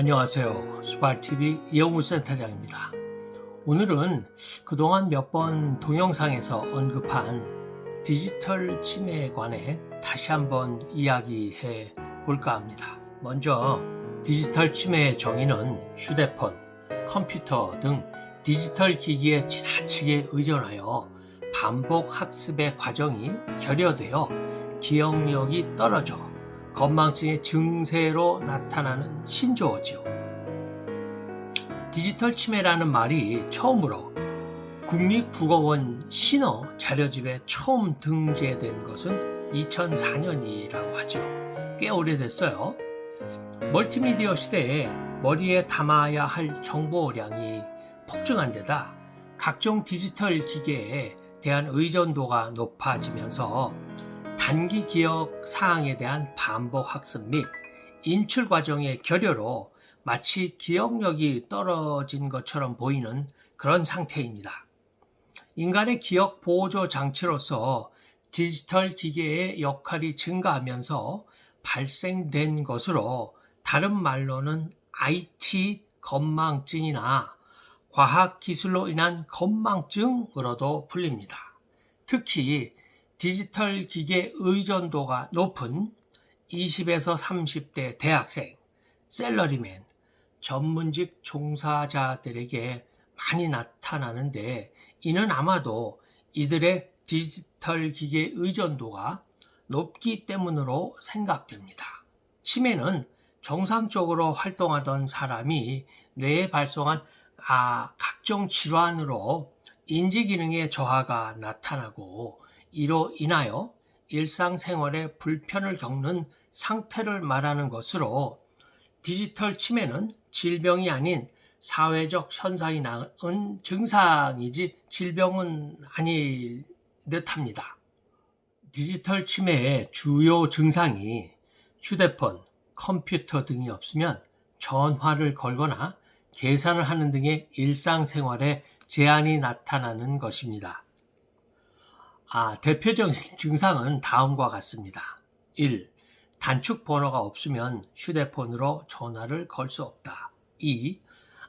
안녕하세요. 수발TV 이영우 센터장입니다. 오늘은 그동안 몇 번 동영상에서 언급한 디지털 침해에 관해 다시 한번 이야기해 볼까 합니다. 먼저 디지털 침해의 정의는 휴대폰, 컴퓨터 등 디지털 기기에 지나치게 의존하여 반복 학습의 과정이 결여되어 기억력이 떨어져 건망증의 증세로 나타나는 신조어지요. 디지털 침해라는 말이 처음으로 국립국어원 신어 자료집에 처음 등재된 것은 2004년이라고 하죠. 꽤 오래됐어요. 멀티미디어 시대에 머리에 담아야 할 정보량이 폭증한 데다 각종 디지털 기계에 대한 의존도가 높아지면서 단기 기억 사항에 대한 반복 학습 및 인출 과정의 결여로 마치 기억력이 떨어진 것처럼 보이는 그런 상태입니다. 인간의 기억 보조 장치로서 디지털 기계의 역할이 증가하면서 발생된 것으로 다른 말로는 IT 건망증이나 과학기술로 인한 건망증으로도 불립니다. 특히 디지털 기계 의존도가 높은 20에서 30대 대학생, 샐러리맨, 전문직 종사자들에게 많이 나타나는데 이는 아마도 이들의 디지털 기계 의존도가 높기 때문으로 생각됩니다. 치매는 정상적으로 활동하던 사람이 뇌에 발생한 각종 질환으로 인지기능의 저하가 나타나고 이로 인하여 일상생활에 불편을 겪는 상태를 말하는 것으로 디지털 치매는 질병이 아닌 사회적 현상이 낳은 증상이지 질병은 아닐 듯합니다. 디지털 치매의 주요 증상이 휴대폰, 컴퓨터 등이 없으면 전화를 걸거나 계산을 하는 등의 일상생활에 제한이 나타나는 것입니다. 대표적인 증상은 다음과 같습니다. 1. 단축 번호가 없으면 휴대폰으로 전화를 걸 수 없다. 2.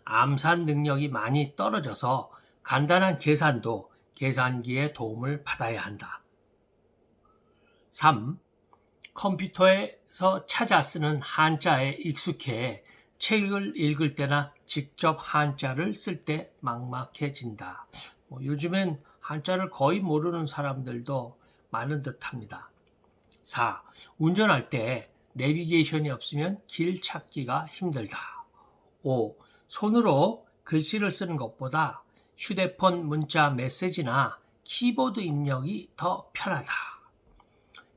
암산 능력이 많이 떨어져서 간단한 계산도 계산기의 도움을 받아야 한다. 3. 컴퓨터에서 찾아 쓰는 한자에 익숙해 책을 읽을 때나 직접 한자를 쓸 때 막막해진다. 요즘엔 한자를 거의 모르는 사람들도 많은 듯합니다. 4. 운전할 때 내비게이션이 없으면 길 찾기가 힘들다. 5. 손으로 글씨를 쓰는 것보다 휴대폰 문자 메시지나 키보드 입력이 더 편하다.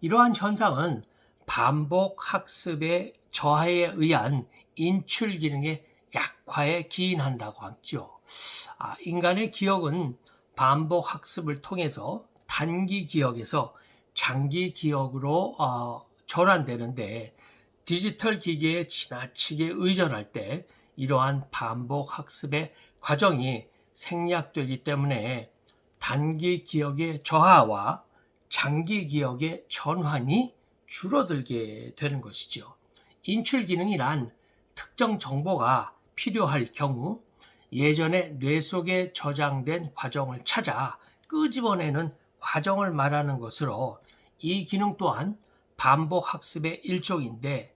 이러한 현상은 반복 학습의 저하에 의한 인출 기능의 약화에 기인한다고 하죠. 인간의 기억은 반복 학습을 통해서 단기 기억에서 장기 기억으로 전환되는데 디지털 기기에 지나치게 의존할 때 이러한 반복 학습의 과정이 생략되기 때문에 단기 기억의 저하와 장기 기억의 전환이 줄어들게 되는 것이죠. 인출 기능이란 특정 정보가 필요할 경우 예전에 뇌 속에 저장된 과정을 찾아 끄집어내는 과정을 말하는 것으로 이 기능 또한 반복 학습의 일종인데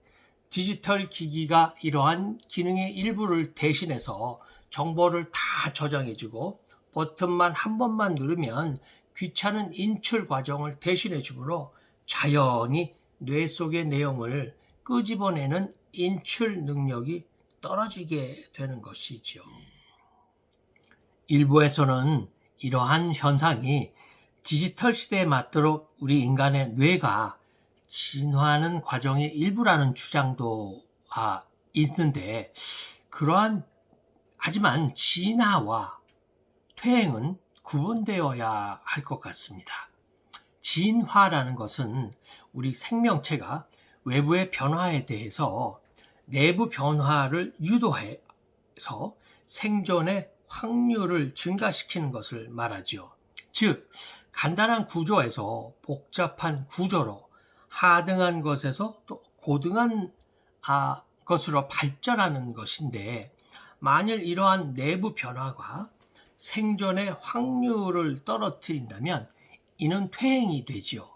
디지털 기기가 이러한 기능의 일부를 대신해서 정보를 다 저장해주고 버튼만 한 번만 누르면 귀찮은 인출 과정을 대신해주므로 자연히 뇌 속의 내용을 끄집어내는 인출 능력이 떨어지게 되는 것이죠. 일부에서는 이러한 현상이 디지털 시대에 맞도록 우리 인간의 뇌가 진화하는 과정의 일부라는 주장도 있는데 하지만 진화와 퇴행은 구분되어야 할 것 같습니다. 진화라는 것은 우리 생명체가 외부의 변화에 대해서 내부 변화를 유도해서 생존의 확률을 증가시키는 것을 말하죠. 즉, 간단한 구조에서 복잡한 구조로 하등한 것에서 또 고등한 것으로 발전하는 것인데, 만일 이러한 내부 변화가 생존의 확률을 떨어뜨린다면 이는 퇴행이 되지요.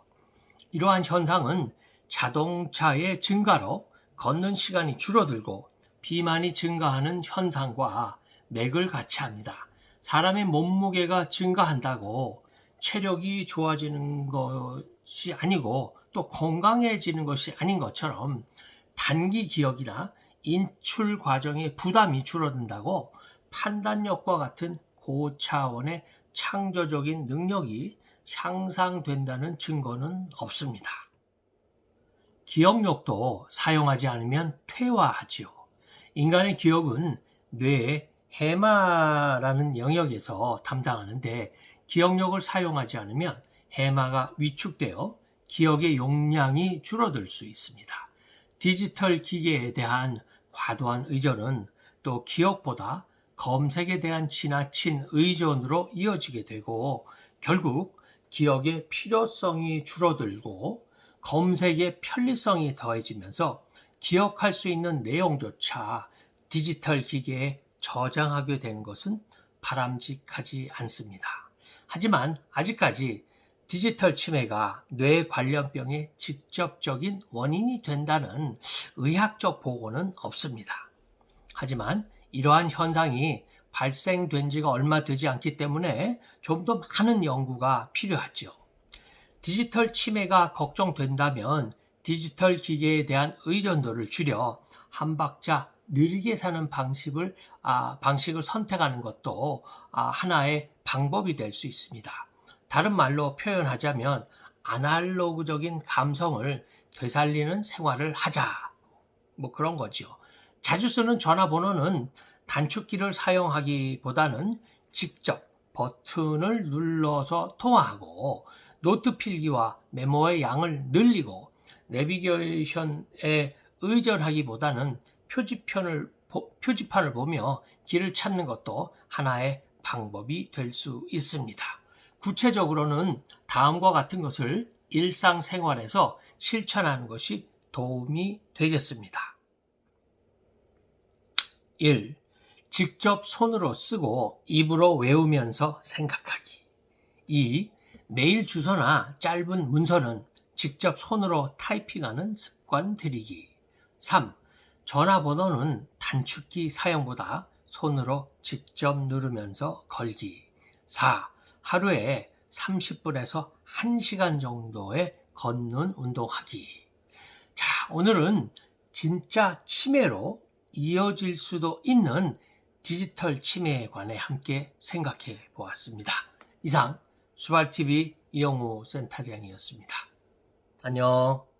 이러한 현상은 자동차의 증가로 걷는 시간이 줄어들고 비만이 증가하는 현상과 맥을 같이 합니다. 사람의 몸무게가 증가한다고 체력이 좋아지는 것이 아니고 또 건강해지는 것이 아닌 것처럼, 단기 기억이나 인출 과정의 부담이 줄어든다고 판단력과 같은 고차원의 창조적인 능력이 향상된다는 증거는 없습니다. 기억력도 사용하지 않으면 퇴화하지요. 인간의 기억은 뇌의 해마라는 영역에서 담당하는데, 기억력을 사용하지 않으면 해마가 위축되어 기억의 용량이 줄어들 수 있습니다. 디지털 기계에 대한 과도한 의존은 또 기억보다 검색에 대한 지나친 의존으로 이어지게 되고, 결국 기억의 필요성이 줄어들고 검색의 편리성이 더해지면서 기억할 수 있는 내용조차 디지털 기계에 저장하게 된 것은 바람직하지 않습니다. 하지만 아직까지 디지털 치매가 뇌 관련병의 직접적인 원인이 된다는 의학적 보고는 없습니다. 하지만 이러한 현상이 발생된 지가 얼마 되지 않기 때문에 좀 더 많은 연구가 필요하죠. 디지털 치매가 걱정된다면 디지털 기계에 대한 의존도를 줄여 한 박자 느리게 사는 방식을 선택하는 것도 하나의 방법이 될 수 있습니다. 다른 말로 표현하자면 아날로그적인 감성을 되살리는 생활을 하자, 그런 거죠. 자주 쓰는 전화번호는 단축키를 사용하기보다는 직접 버튼을 눌러서 통화하고, 노트 필기와 메모의 양을 늘리고 내비게이션에 의존하기보다는 표지판을 보며 길을 찾는 것도 하나의 방법이 될 수 있습니다. 구체적으로는 다음과 같은 것을 일상생활에서 실천하는 것이 도움이 되겠습니다. 1. 직접 손으로 쓰고 입으로 외우면서 생각하기. 2. 메일 주소나 짧은 문서는 직접 손으로 타이핑하는 습관 들이기. 3. 전화번호는 단축키 사용보다 손으로 직접 누르면서 걸기. 4. 하루에 30분에서 1시간 정도의 걷는 운동하기. 자, 오늘은 진짜 치매로 이어질 수도 있는 디지털 치매에 관해 함께 생각해 보았습니다. 이상 수발TV 이영우 센터장이었습니다. 안녕.